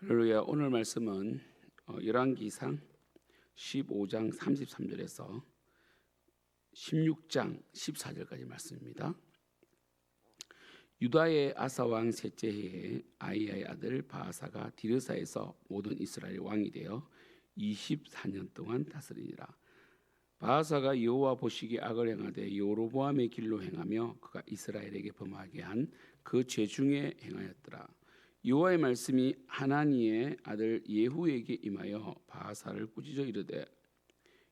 할렐루야. 오늘 말씀은 열왕기상 15장 33절에서 16장 14절까지 말씀입니다. 유다의 아사 왕 셋째 해에 아이야의 아들 바아사가 디르사에서 모든 이스라엘 왕이 되어 24년 동안 다스리니라. 바아사가 여호와 보시기에 악을 행하되 여로보암의 길로 행하며 그가 이스라엘에게 범하게 한 그 죄 중에 행하였더라. 여호와의 말씀이 하나니의 아들 예후에게 임하여 바아사를 꾸짖어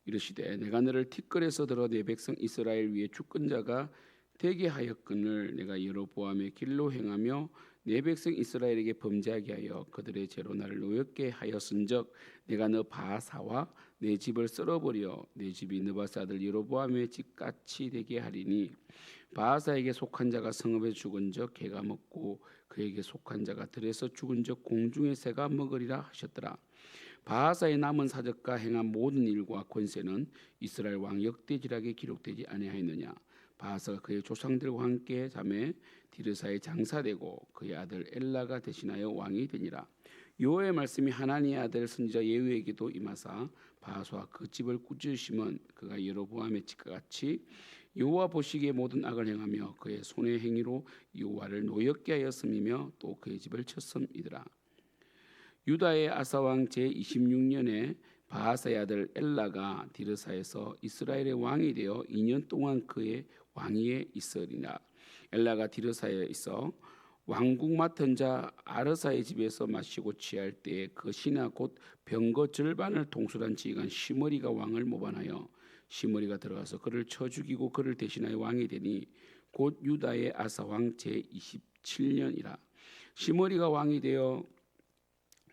이르시되 내가 너를 티끌에서 들어 내 백성 이스라엘 위에 주권자가 되게 하였거늘 내가 여로보암의 길로 행하며 내 백성 이스라엘에게 범죄하게 하여 그들의 죄로 나를 노엽게 하였은즉 내가 너 바아사와 내 집을 썰어버려 내 집이 느바스 아들 여로보암의 집같이 되게 하리니 바아사에게 속한 자가 성읍에 죽은즉 개가 먹고 그에게 속한 자가 들에서 죽은즉 공중의 새가 먹으리라 하셨더라. 바아사의 남은 사적과 행한 모든 일과 권세는 이스라엘 왕 역대지락에 기록되지 아니하였느냐. 바아사가 그의 조상들과 함께 잠에 디르사에 장사되고 그의 아들 엘라가 대신하여 왕이 되니라. 여호와의 말씀이 하나니의 아들 선지자 예후에게도 임하사 바아사와 그 집을 꾸짖으시면 그가 여로보암의 집과 같이 여호와 보시기에 모든 악을 행하며 그의 손의 행위로 여호와를 노엽게 하였음이며 또 그의 집을 쳤음이더라. 유다의 아사 왕 제 26년에 바아사의 아들 엘라가 디르사에서 이스라엘의 왕이 되어 2년 동안 그의 왕위에 있으리라. 엘라가 디르사에 있어 왕국 맡은 자 아르사의 집에서 마시고 취할 때에 그 신하 곧 병거 절반을 통솔한 지휘관 시므리가 왕을 모반하여 시므리가 들어가서 그를 쳐 죽이고 그를 대신하여 왕이 되니 곧 유다의 아사 왕 제 27년이라. 시므리가 왕이 되어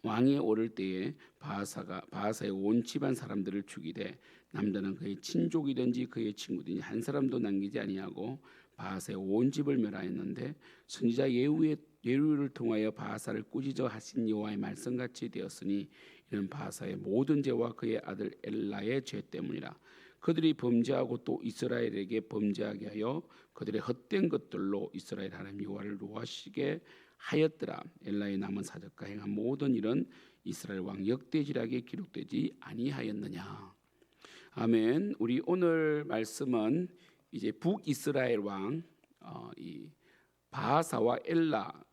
왕에 오를 때에 바아사의 온 집안 사람들을 죽이되 남자는 그의 친족이든지 그의 친구든지 한 사람도 남기지 아니하고 바아사의 온 집을 멸하였는데 선지자 예후를 통하여 바아사를 꾸짖어 하신 여호와의 말씀같이 되었으니 이는 바아사의 모든 죄와 그의 아들 엘라의 죄 때문이라. 그들이 범죄하고 또 이스라엘에게 범죄하게 하여 그들의 헛된 것들로 이스라엘 하나님 여호와를 노하시게 하였더라. 엘라의 남은 사적과 행한 모든 일은 이스라엘 왕 역대지락에 기록되지 아니하였느냐. 아멘. 우리 오늘 말씀은 이제 북이스라엘 왕 이 바아사와 엘라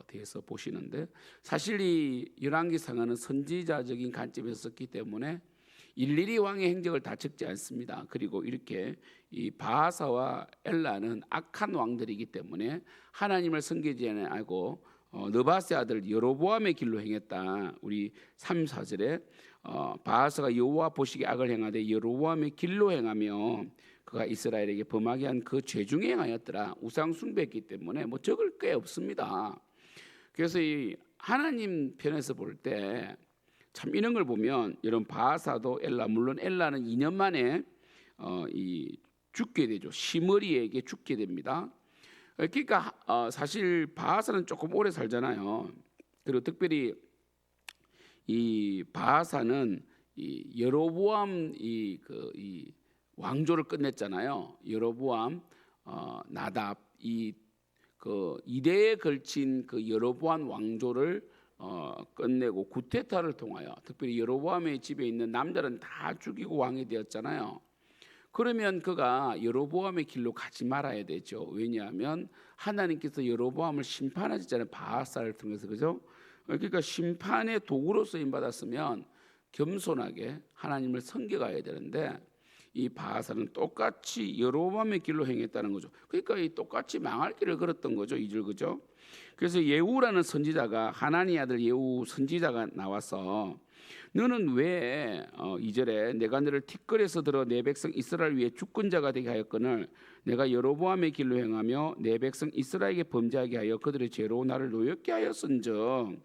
대해서 보시는데 사실 이 열왕기상은 선지자적인 관점에서 썼기 때문에 일일이 왕의 행적을 다 적지 않습니다. 그리고 이렇게 이 바아사와 엘라는 악한 왕들이기 때문에 하나님을 섬기지 않고 느바스의 아들 여로보암의 길로 행했다. 우리 3, 4절에 바아사가 여호와 보시기에 악을 행하되 여로보암의 길로 행하며 그가 이스라엘에게 범하게 한 그 죄 중에 행하였더라. 우상 숭배했기 때문에 뭐 적을 게 없습니다. 그래서 이 하나님 편에서 볼 때 참 이런 걸 보면 여러분 바아사도 엘라 물론 엘라는 2년 만에 죽게 되죠. 시므리에게 죽게 됩니다. 그러니까 사실 바아사는 조금 오래 살잖아요. 그리고 특별히 이 바아사는 이 여로보암 이 왕조를 끝냈잖아요. 여로보암, 나답 그 2대에 걸친 그 여로보암 왕조를 끝내고 구테타를 통하여 특별히 여로보암의 집에 있는 남자는 다 죽이고 왕이 되었잖아요. 그러면 그가 여로보암의 길로 가지 말아야 되죠. 왜냐하면 하나님께서 여로보암을 심판하셨잖아요. 바아사를 통해서. 그죠? 그러니까 심판의 도구로 쓰임 받았으면 겸손하게 하나님을 섬겨가야 되는데 이 바아사는 똑같이 여로보암의 길로 행했다는 거죠. 그러니까 이 똑같이 망할 길을 걸었던 거죠. 2절 그죠? 그래서 예후라는 선지자가 하나니 아들 예후 선지자가 나와서 너는 왜 2절에 내가 너를 티끌에서 들어 내 백성 이스라엘 위에 주권자가 되게 하였거늘 내가 여로보암의 길로 행하며 내 백성 이스라엘에게 범죄하게 하여 그들의 죄로 나를 노엽게 하였은즉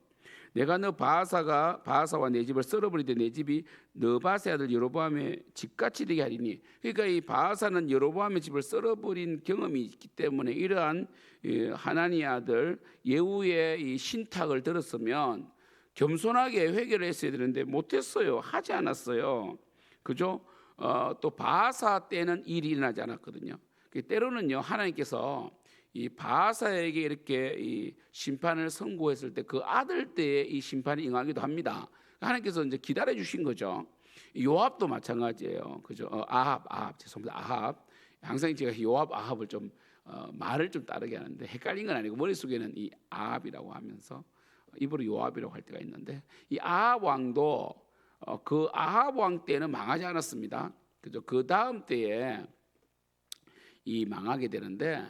내가 너 바아사와 내 집을 썰어버리되 내 집이 느바스의 아들 여로보암의 집같이 되게 하리니. 그러니까 이 바아사는 여로보암의 집을 썰어버린 경험이 있기 때문에 이러한 하나니의 아들 예후의 이 신탁을 들었으면 겸손하게 회개를 했어야 되는데 못했어요. 하지 않았어요. 그죠? 또 바아사 때는 일이 일어나지 않았거든요. 때로는요 하나님께서 이 바하사에게 이렇게 이 심판을 선고했을 때 그 아들 때에 이 심판이 임하기도 합니다. 하나님께서 이제 기다려 주신 거죠. 요압도 마찬가지예요. 그죠? 아합 죄송합니다. 아합. 항상 제가 요압 아합을 좀 말을 좀 다르게 하는데 헷갈린 건 아니고 머릿속에는 이 아합이라고 하면서 입으로 요압이라고 할 때가 있는데, 이 아합 왕도 그 아합 왕 때는 망하지 않았습니다. 그죠? 그 다음 때에 이 망하게 되는데,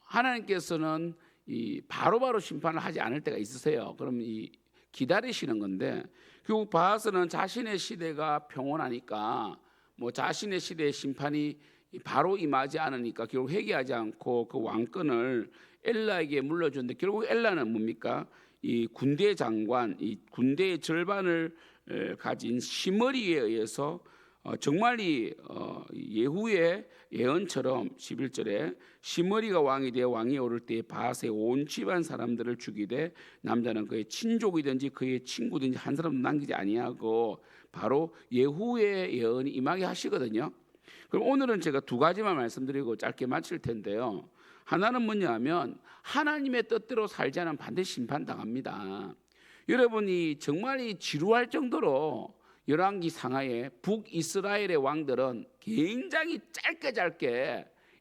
하나님께서는 이 바로바로 심판을 하지 않을 때가 있으세요. 그럼 이 기다리시는 건데, 결국 바하스는 자신의 시대가 평온하니까 뭐 자신의 시대의 심판이 바로 임하지 않으니까 결국 회개하지 않고 그 왕권을 엘라에게 물려줬는데, 결국 엘라는 뭡니까? 이 군대 장관, 이 군대의 절반을 가진 시므리에 의해서 정말 이 예후의 예언처럼 11절에 시므리가 왕이 되어 왕이 오를 때에 바하스의 온 집안 사람들을 죽이되 남자는 그의 친족이든지 그의 친구든지 한 사람도 남기지 아니하고, 바로 예후의 예언이 임하게 하시거든요. 그럼 오늘은 제가 두 가지만 말씀드리고 짧게 마칠 텐데요. 하나는 뭐냐면 하나님의 뜻대로 살지 않으면 반드시 심판당합니다. 여러분이 정말 이 지루할 정도로 열왕기 상하에 북이스라엘의 왕들은 굉장히 짧게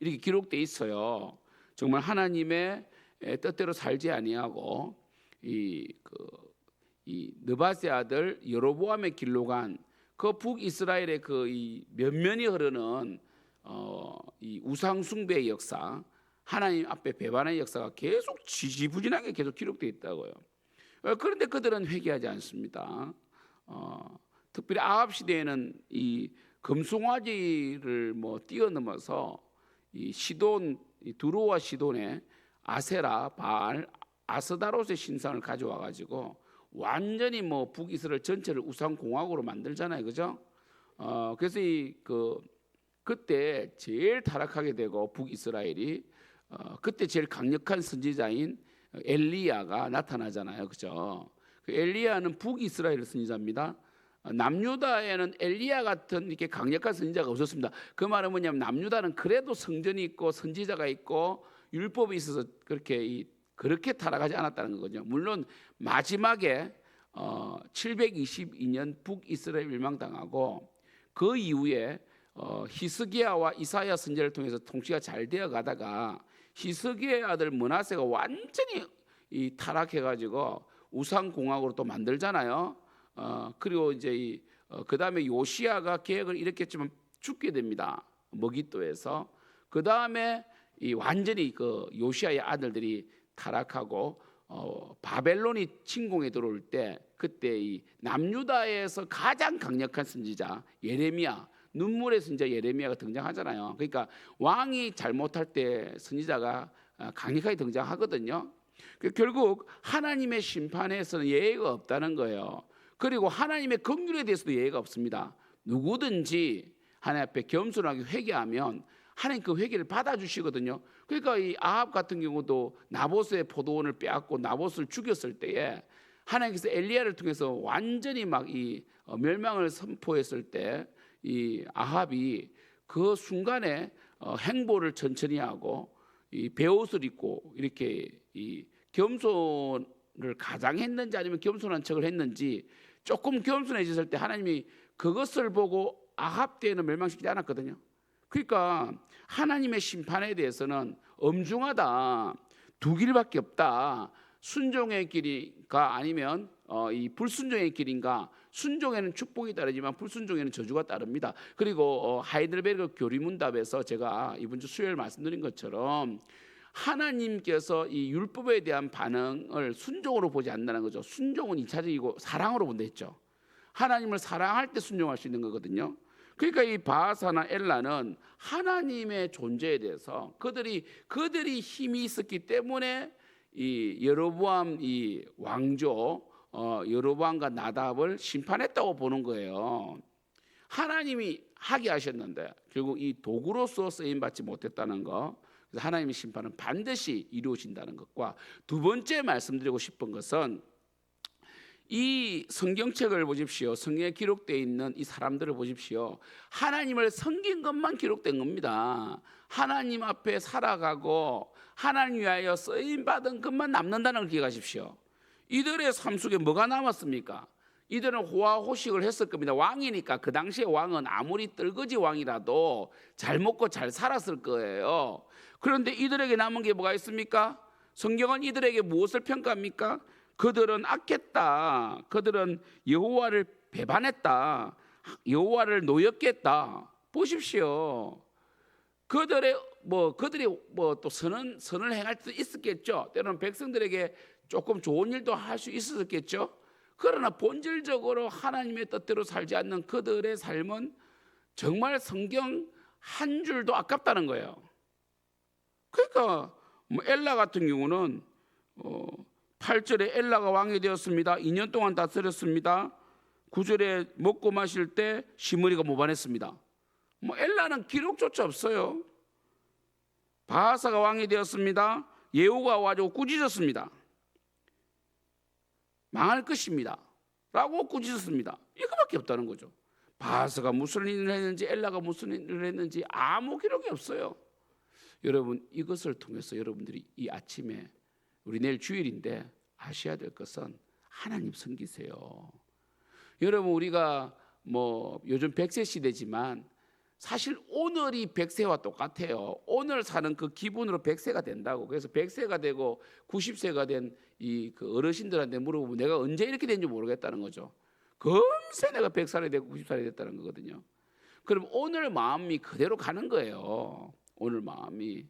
이렇게 기록돼 있어요. 정말 하나님의 뜻대로 살지 아니하고 이 느바세 아들 여로보암의 길로 간 그 북이스라엘의 그 이 면면이 흐르는 이 우상 숭배의 역사, 하나님 앞에 배반의 역사가 계속 지지부진하게 계속 기록되어 있다고요. 그런데 그들은 회개하지 않습니다. 특별히 아합 시대에는 이 금송아지를 뭐 뛰어넘어서 이 시돈, 이 두로와 시돈의 아세라, 바알, 아스다롯의 신상을 가져와 가지고 완전히 뭐 북이스라엘 전체를 우상 공화국으로 만들잖아요, 그죠? 그래서 그때 제일 타락하게 되고 북이스라엘이 그때 제일 강력한 선지자인 엘리야가 나타나잖아요, 그죠? 그 엘리야는 북이스라엘 선지자입니다. 남유다에는 엘리야 같은 이렇게 강력한 선지자가 없었습니다. 그 말은 뭐냐면 남유다는 그래도 성전이 있고 선지자가 있고 율법이 있어서 그렇게 타락하지 않았다는 거거든요. 물론 마지막에 722년 북이스라엘 멸망당하고 그 이후에 히스기야와 이사야 선지자를 통해서 통치가 잘 되어 가다가 히스기야의 아들 므낫세가 완전히 타락해가지고 우상 공화국으로 또 만들잖아요. 그리고 이제 그 다음에 요시야가 계획을 일으켰지만 죽게 됩니다. 머깃도에서. 그 다음에 완전히 그 요시야의 아들들이 타락하고 바벨론이 침공에 들어올 때, 그때 이 남유다에서 가장 강력한 선지자 예레미야, 눈물의 선지자 예레미야가 등장하잖아요. 그러니까 왕이 잘못할 때 선지자가 강력하게 등장하거든요. 결국 하나님의 심판에서는 예외가 없다는 거예요. 그리고 하나님의 긍휼에 대해서도 예외가 없습니다. 누구든지 하나님 앞에 겸손하게 회개하면 하나님 그 회개를 받아주시거든요. 그러니까 이 아합 같은 경우도 나봇의 포도원을 빼앗고 나봇을 죽였을 때에 하나님께서 엘리야를 통해서 완전히 막 이 멸망을 선포했을 때 이 아합이 그 순간에 행보를 천천히 하고 이 베옷을 입고 이렇게 이 겸손을 가장했는지 아니면 겸손한 척을 했는지, 조금 겸손해졌을 때 하나님이 그것을 보고 아합 때에는 멸망시키지 않았거든요. 그러니까 하나님의 심판에 대해서는 엄중하다, 두 길밖에 없다. 순종의 길인가 아니면 이 불순종의 길인가. 순종에는 축복이 따르지만 불순종에는 저주가 따릅니다. 그리고 하이델베르그 교리문답에서 제가 이번 주 수요일 말씀드린 것처럼 하나님께서 이 율법에 대한 반응을 순종으로 보지 않는다는 거죠. 순종은 2차적이고 사랑으로 본다 했죠. 하나님을 사랑할 때 순종할 수 있는 거거든요. 그러니까 이 바하사나 엘라는 하나님의 존재에 대해서 그들이 힘이 있었기 때문에 이 여로보암 이 왕조 여로보암과 나답을 심판했다고 보는 거예요. 하나님이 하게 하셨는데 결국 이 도구로서 쓰임 받지 못했다는 거. 그래서 하나님의 심판은 반드시 이루어진다는 것과, 두 번째 말씀드리고 싶은 것은 이 성경책을 보십시오. 성경에 기록되어 있는 이 사람들을 보십시오. 하나님을 섬긴 것만 기록된 겁니다. 하나님 앞에 살아가고 하나님 위하여 쓰임 받은 것만 남는다는 걸 기억하십시오. 이들의 삶 속에 뭐가 남았습니까? 이들은 호화호식을 했을 겁니다. 왕이니까 그 당시에 왕은 아무리 떨거지 왕이라도 잘 먹고 잘 살았을 거예요. 그런데 이들에게 남은 게 뭐가 있습니까? 성경은 이들에게 무엇을 평가합니까? 그들은 악했다. 그들은 여호와를 배반했다. 여호와를 노엽겠다. 보십시오. 그들이 또 선을 행할 수도 있었겠죠. 때로는 백성들에게 조금 좋은 일도 할 수 있었겠죠. 그러나 본질적으로 하나님의 뜻대로 살지 않는 그들의 삶은 정말 성경 한 줄도 아깝다는 거예요. 그러니까 엘라 같은 경우는 8절에 엘라가 왕이 되었습니다. 2년 동안 다스렸습니다. 9절에 먹고 마실 때 시므리가 모반했습니다. 엘라는 기록조차 없어요. 바하사가 왕이 되었습니다. 예후가 와가지고 꾸짖었습니다. 망할 것입니다 라고 꾸짖었습니다. 이거밖에 없다는 거죠. 바하사가 무슨 일을 했는지 엘라가 무슨 일을 했는지 아무 기록이 없어요. 여러분, 이것을 통해서 여러분들이 이 아침에, 우리 내일 주일인데 아셔야 될 것은 하나님 섬기세요. 여러분, 우리가 요즘 100세 시대지만 사실 오늘이 100세와 똑같아요. 오늘 사는 그 기분으로 100세가 된다고. 그래서 100세가 되고 90세가 된 이 그 어르신들한테 물어보면 내가 언제 이렇게 된지 모르겠다는 거죠. 금세 내가 100살이 되고 90살이 됐다는 거거든요. 그럼 오늘 마음이 그대로 가는 거예요. 오늘 마음이.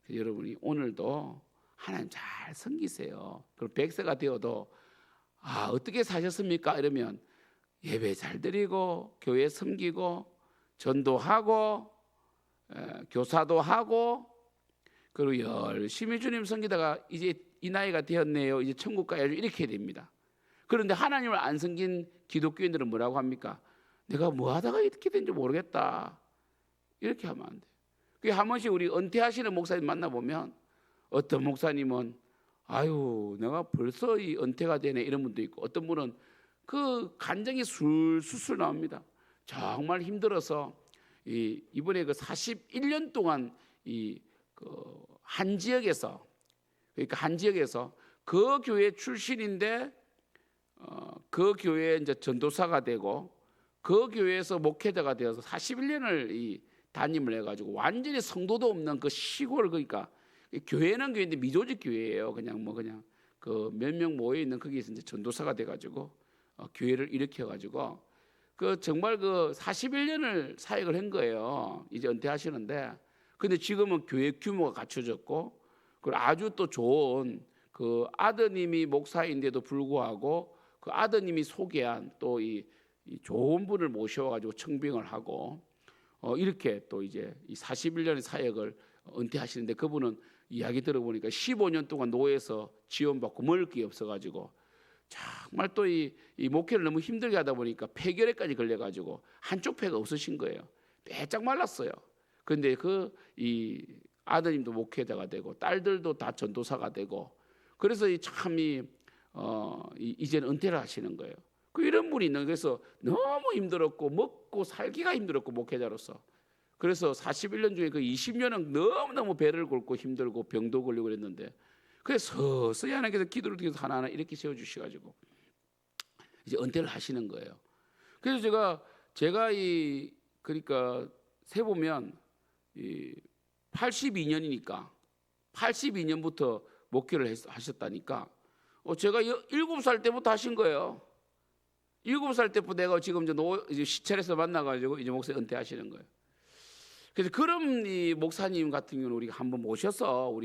여러분이 오늘도 하나님 잘 섬기세요. 그럼 100세가 되어도 어떻게 사셨습니까? 이러면 예배 잘 드리고 교회 섬기고 전도하고 교사도 하고 그리고 열심히 주님 섬기다가 이제 이 나이가 되었네요. 이제 천국 가야죠. 이렇게 됩니다. 그런데 하나님을 안 섬긴 기독교인들은 뭐라고 합니까? 내가 뭐 하다가 이렇게 된지 모르겠다. 이렇게 하면 안 돼요. 그게 한 번씩 우리 은퇴하시는 목사님 만나보면 어떤 목사님은 내가 벌써 이 은퇴가 되네 이런 분도 있고, 어떤 분은 그 간증이 술술 나옵니다. 정말 힘들어서 이번에 그 41년 동안 한 지역에서, 그러니까 한 지역에서 그 교회 출신인데 그 교회에 이제 전도사가 되고 그 교회에서 목회자가 되어서 41년을 담임을 해가지고 완전히 성도도 없는 그 시골, 그러니까 교회는 교회인데 미조직 교회예요. 그냥 그 몇 명 모여 있는 거기에서 이제 전도사가 돼가지고 교회를 일으켜가지고 그 정말 그 41년을 사역을 한 거예요. 이제 은퇴하시는데, 근데 지금은 교회 규모가 갖춰졌고, 그리고 아주 또 좋은 그 아드님이 목사인데도 불구하고 그 아드님이 소개한 또 이 좋은 분을 모셔가지고 청빙을 하고 이렇게 또 이제 이 41년의 사역을 은퇴하시는데, 그분은 이야기 들어보니까 15년 동안 노예에서 지원받고 먹을 게 없어가지고 정말 또 이 목회를 너무 힘들게 하다 보니까 폐결핵까지 걸려가지고 한쪽 폐가 없으신 거예요. 빼짝 말랐어요. 그런데 이 아드님도 목회자가 되고 딸들도 다 전도사가 되고, 그래서 이제는 은퇴를 하시는 거예요. 이런 분이 있는, 그래서 너무 힘들었고 먹고 살기가 힘들었고 목회자로서. 그래서 41년 중에 그 20년은 너무너무 배를 gol고 힘들고 병도 걸리고 그랬는데, 그래서 서서히 하나님께서 기도를 통해서 하나하나 이렇게 세워주셔가지고 이제 은퇴를 하시는 거예요. 그래서 제가 그러니까 세보면 82년이니까 82년부터 목회를 하셨다니까 제가 7살 때부터 하신 거예요. 7살 때부터 내가 지금 이제 시찰에서 만나가지고 이제 목사 은퇴하시는 거예요. 그래서 그런 이 목사님 같은 경우는 우리가 한번 모셔서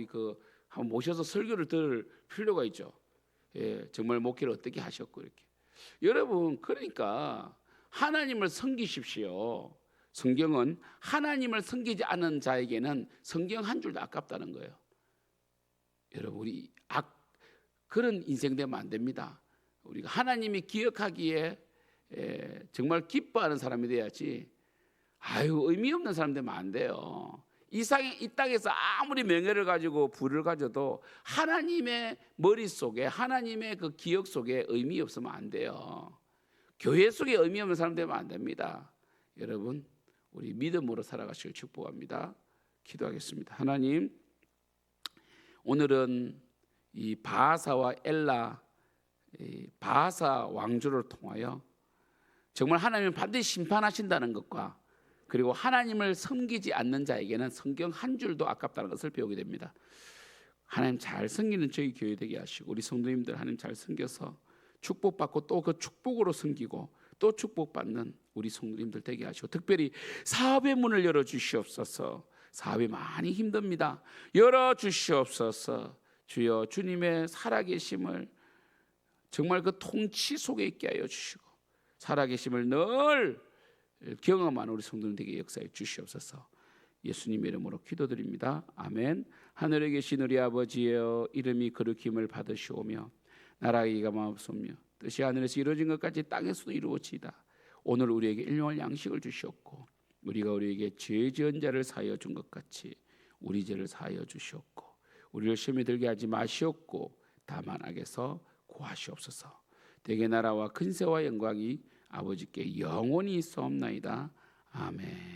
한번 모셔서 설교를 들을 필요가 있죠. 예, 정말 목회를 어떻게 하셨고 이렇게. 여러분, 그러니까 하나님을 섬기십시오. 성경은 하나님을 섬기지 않은 자에게는 성경 한 줄도 아깝다는 거예요. 여러분, 우리 그런 인생 되면 안 됩니다. 우리가 하나님이 기억하기에 정말 기뻐하는 사람이 돼야지 의미 없는 사람 되면 안 돼요. 이 땅에서 아무리 명예를 가지고 부를 가져도 하나님의 머릿속에, 하나님의 그 기억 속에 의미 없으면 안 돼요. 교회 속에 의미 없는 사람 되면 안 됩니다. 여러분, 우리 믿음으로 살아가시길 축복합니다. 기도하겠습니다. 하나님, 오늘은 이 바하사와 엘라, 이 바하사 왕조를 통하여 정말 하나님은 반드시 심판하신다는 것과 그리고 하나님을 섬기지 않는 자에게는 성경 한 줄도 아깝다는 것을 배우게 됩니다. 하나님 잘 섬기는 저희 교회 되게 하시고 우리 성도님들 하나님 잘 섬겨서 축복받고 또 그 축복으로 섬기고 또 축복받는 우리 성도님들 되게 하시고 특별히 사업의 문을 열어주시옵소서. 사업이 많이 힘듭니다. 열어주시옵소서. 주여 주님의 살아계심을 정말 그 통치 속에 있게 하여 주시고 살아계심을 늘 경험하는 우리 성도님들에게 역사해 주시옵소서. 예수님의 이름으로 기도드립니다. 아멘. 하늘에 계신 우리 아버지여 이름이 거룩힘을 받으시오며 나라가 임하옵소며 뜻이 하늘에서 이루어진 것까지 땅에서도 이루어지이다. 오늘 우리에게 일용할 양식을 주시옵고 우리가 우리에게 죄 지은 자를 사하여 준 것 같이 우리 죄를 사하여 주시옵고 우리를 시험에 들게 하지 마시옵고 다만 악에서 구하시옵소서. 대개 나라와 근세와 영광이 아버지께 영원히 있사옵나이다. 아멘.